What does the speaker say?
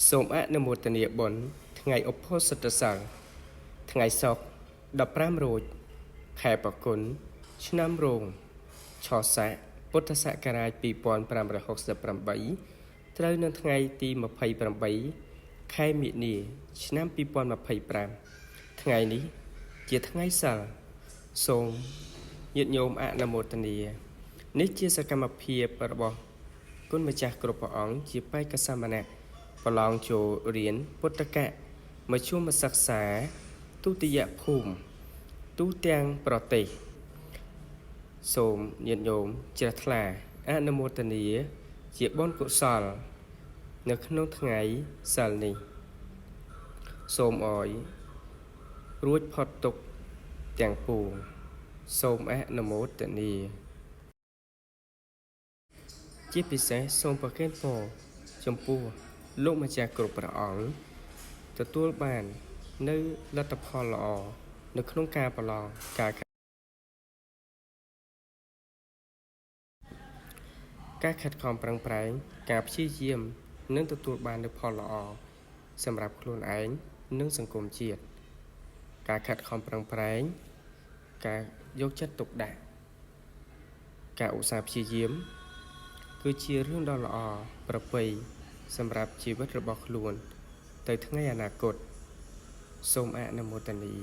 សូមអនុមោទនាបុណ្យថ្ងៃឧបោសថសង្ឃថ្ងៃសុក្រ15រោចខែបង្គន់ឆ្នាំរោងឆស័កពុទ្ធសករាជ2568ត្រូវនៅថ្ងៃទី28ខែមិនិនាឆ្នាំ2025ថ្ងៃនេះជាថ្ងៃសិលសូមញាតិញោមអនុមោទនានេះជាសកម្មភាពរបស់គុណម្ចាស់គ្រប់ព្រះអង្គជាបេក្ខសាមណៈប្រឡងចូលរៀនពុទ្ធកៈមជ្ឈមសិក្សាទុតិយភូមិទូទាំងប្រទេសសូមញាតិញោមជ្រះថ្លាអនុមោទនាជាបុណ្យកុសលនៅក្នុងថ្ងៃសិលនេះសូមអោយរួចផុតទុក្ខទាំងពួងសូមអនុមោទនាជាពិសេសសូមប្រគេនពរចំពោះលោកម្ចាស់គ្រប់ព្រះអង្គទទួលបាននៅលទ្ធផលល្អនៅក្នុងការប្រឡងការខិតខំប្រឹងប្រែងការព្យាយាមនឹងទទួលបាននូវផលល្អសម្រាប់ខ្លួនឯងនិងសង្គមជាតិការខិតខំប្រឹងប្រែងការយកចិត្តទុកដាក់ការឧស្សាហ៍ព្យាយាមគឺជារឿងដ៏ល្អប្រពៃសម្រាប់ជីវិតរបស់ខ្លួនទៅថ្ងៃអនាគតសូមអនុមោទនា